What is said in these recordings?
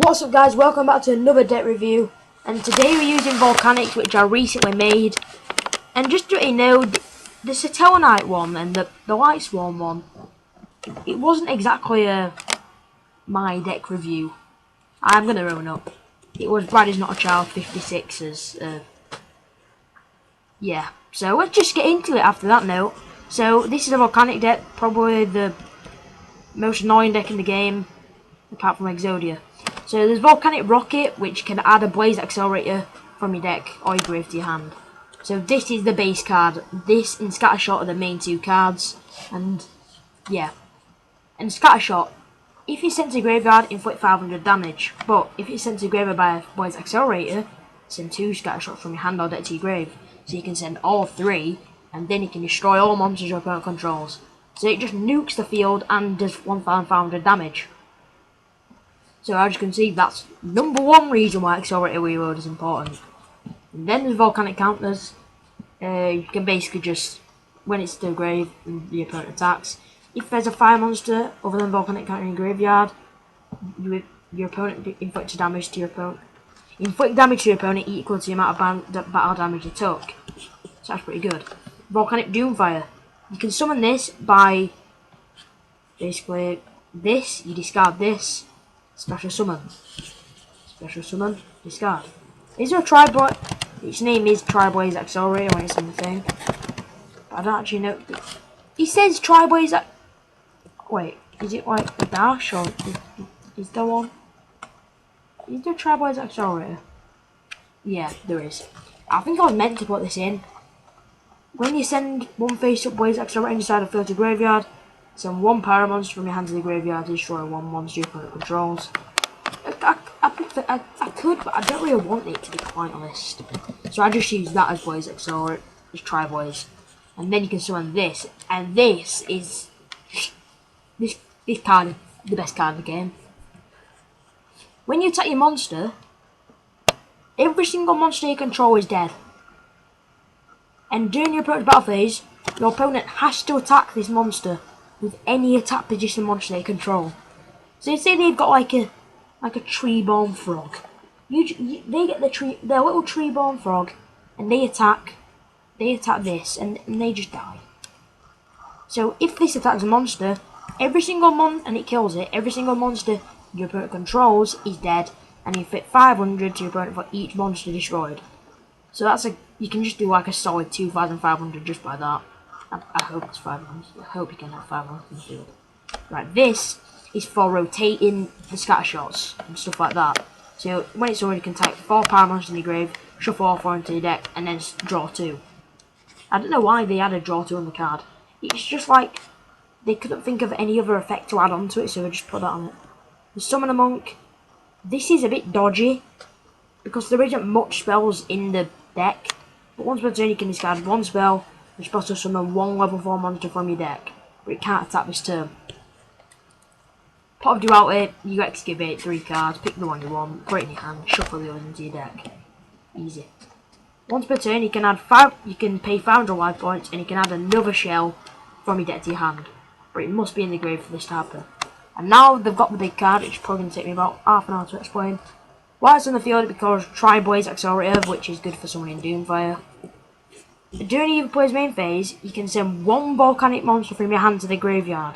What's up guys, welcome back to another deck review, and today we're using Volcanic, which I recently made. And just to let you know, the Satellarknight one and the Light Swarm one, it wasn't exactly my deck review. I'm going to own up. It was Brad is Not a Child 56's, yeah. So let's just get into it after that note. So this is a Volcanic deck, probably the most annoying deck in the game, apart from Exodia. So there's Volcanic Rocket, which can add a Blaze Accelerator from your deck or your grave to your hand. So this is the base card. This and Scattershot are the main two cards. And yeah. And Scattershot, if it's sent to graveyard, inflict 500 damage. But if it's sent to graveyard by a Blaze Accelerator, send 2 Scattershots from your hand or deck to your grave. So you can send all 3, and then you can destroy all monsters your opponent controls. So it just nukes the field and does 1,500 damage. So as you can see, that's number 1 reason why Accelerator Reload is important. And then there's Volcanic counters. You can basically just, when it's to the grave and the opponent attacks, if there's a fire monster other than Volcanic counter in your graveyard, your opponent inflicts damage to your opponent. Inflict damage to your opponent equal to the amount of battle damage you took. So that's pretty good. Volcanic Doomfire. You can summon this by basically this, you discard this. Special summon. Special summon. Discard. Is there a Tri-Blaze? Its name is Tri-Blaze Accelerator when it's in the thing. But I don't actually know. It says Tri-Blaze. Wait, is it like a dash or is there one? Is there Tri-Blaze Accelerator? Yeah, there is. I think I was meant to put this in. When you send one face-up Blaze Accelerator inside a filter graveyard, send 1 power monster from your hand to the graveyard to destroy 1 monster your opponent controls. I could, but I don't really want it, to be quite honest. So I just use that as Blaze Accelerator, as Tri-Blaze. And then you can summon this, and this is this card is the best card in the game. When you attack your monster, every single monster you control is dead. And during your opponent's battle phase, your opponent has to attack this monster with any attack position monster they control. So say they've got like a tree-born frog. They get their little tree-born frog, and they attack this, and they just die. So if this attacks a monster, every single and it kills it, every single monster your opponent controls is dead, and you fit 500 to your opponent for each monster destroyed. So you can just do like a solid 2,500 just by that. I hope it's 500. I hope you can have 500 in the field. Right, this is for rotating the scatter shots and stuff like that. So when it's over, you can type 4 power monsters in your grave, shuffle all 4 into your deck, and then draw 2. I don't know why they added draw 2 on the card. It's just like they couldn't think of any other effect to add onto it, so they just put that on it. The Summon a Monk. This is a bit dodgy because there isn't much spells in the deck. But once per turn, you can discard 1 spell, which is supposed to summon 1 level 4 monster from your deck, but it can't attack this turn. Pot of Duality, you excavate 3 cards, pick the one you want, put it in your hand, shuffle the others into your deck. Easy. Once per turn, you can add you can pay 500 life points, and you can add another shell from your deck to your hand. But it must be in the grave for this to happen. And now they've got the big card, which is probably going to take me about half an hour to explain. Why it's on the field, because Tri-Blaze Accelerator, which is good for summoning Doomfire. During either player's main phase, you can send 1 Volcanic monster from your hand to the graveyard.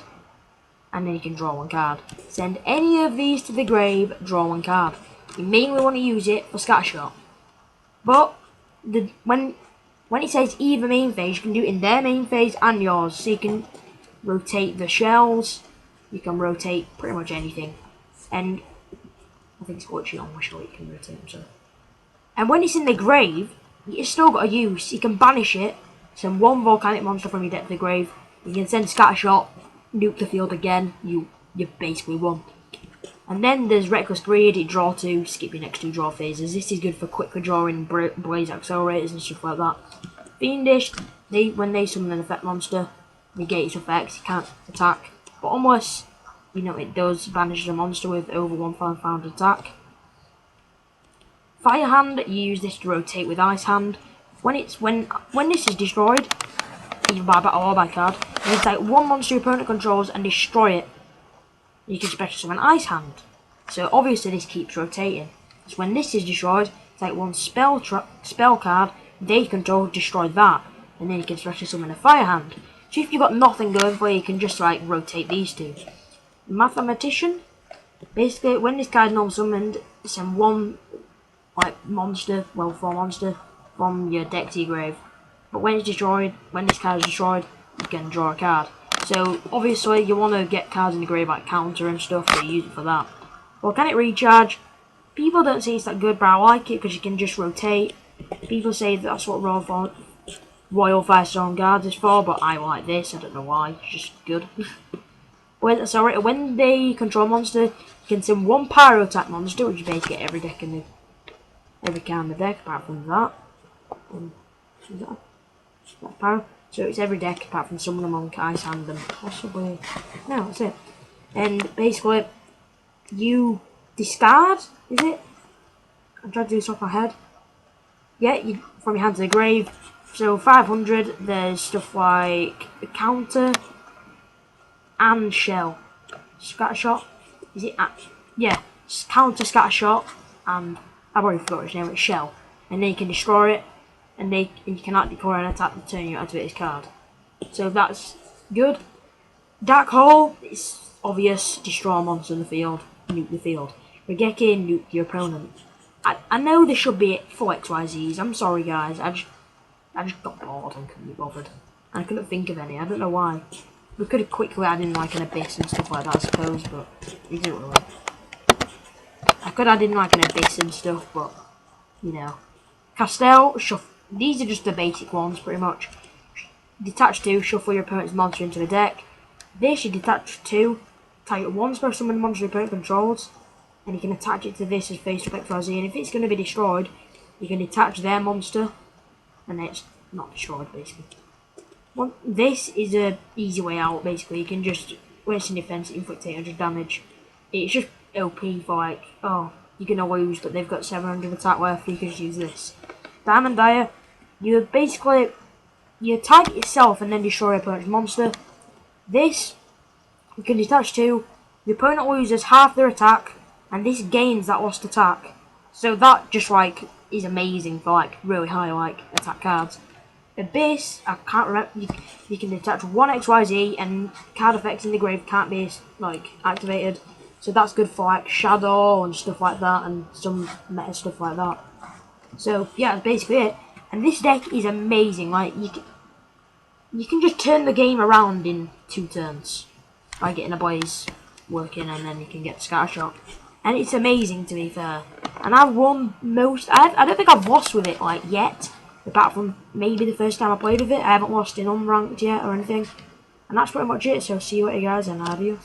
And then you can draw 1 card. Send any of these to the grave, draw 1 card. You mainly want to use it for Scattershot. But when it says either main phase, you can do it in their main phase and yours. So you can rotate the shells, you can rotate pretty much anything. And I think it's glitchy on my show, you can rotate them. So. And when it's in the grave, you still got a use. You can banish it, send 1 Volcanic monster from your deck to the grave. You can send Scattershot, nuke the field again, you basically won. And then there's Reckless Greed, draw 2, skip your next 2 draw phases. This is good for quicker drawing Blaze Accelerators and stuff like that. Fiendish, when they summon an effect monster, negate its effects, you can't attack. But unless, it does, banishes a monster with over 1,500 attack. Fire Hand, you use this to rotate with Ice Hand. When this is destroyed, either by battle or by card, you can take 1 monster your opponent controls and destroy it. You can special summon Ice Hand. So obviously this keeps rotating. So when this is destroyed, take one spell card they control, destroy that, and then you can special summon a fire hand. So if you've got nothing going for you, you can just like rotate these two. Mathematician, basically when this card is non-summoned, send one like monster, well for monster, from your deck to your grave. But when it's destroyed, when this card is destroyed, you can draw a card. So obviously you want to get cards in the grave like counter and stuff, so you use it for that. Volcanic recharge, people don't say it's that good, but I like it because you can just rotate. People say that's what Royal Firestone Guards is for, but I like this, I don't know why, it's just good. When they control monster, you can send one pyro attack monster, which you basically get every deck in every card in the deck apart from that. That's pyro. So it's every deck apart from Summon a Monk, Ice Hand, and possibly no, that's it. And basically you discard, is it? I'm trying to do this off my head. Yeah, from your hand to the grave. So 500, there's stuff like the counter and shell. Scattershot. Is it? Yeah, counter, scattershot, and I've already forgot which name. It's shell, and then you can destroy it, and you cannot declare an attack the turn you activate this card. So that's good. Dark Hole, it's obvious. Destroy a monster in the field, nuke the field. Regeki, nuke your opponent. I know there should be 4 XYZs. I'm sorry guys. I just got bored and couldn't be bothered. And I couldn't think of any. I don't know why. We could have quickly added in like an abyss and stuff like that, I suppose, but we didn't really. I could add in like an abyss and stuff, but you know. Castell, shuffle. These are just the basic ones, pretty much. Detach 2, shuffle your opponent's monster into the deck. This, you detach 2, target 1 special summon monster your opponent controls, and you can attach it to this as face up XYZ, and if it's going to be destroyed, you can detach their monster, and it's not destroyed, basically. This is a easy way out, basically. You can just, when it's in defense, inflict 800 damage. It's just OP for like, oh, you're going to lose, but they've got 700 attack worth, you can just use this. Diamond Dyer, you target yourself and then destroy your opponent's monster. This, you can detach 2, the opponent loses half their attack, and this gains that lost attack. So that just like is amazing for like really high like attack cards. Abyss, I can't remember. You can detach 1 XYZ, and card effects in the grave can't be like activated. So that's good for like Shadow and stuff like that, and some meta stuff like that. So yeah, that's basically it. And this deck is amazing. Like you can just turn the game around in 2 turns by getting a blaze working, and then you can get Scattershot. And it's amazing, to be fair. And I've won most. I don't think I've lost with it like yet. Apart from maybe the first time I played with it, I haven't lost in unranked yet or anything. And that's pretty much it, so see you later guys, and adios.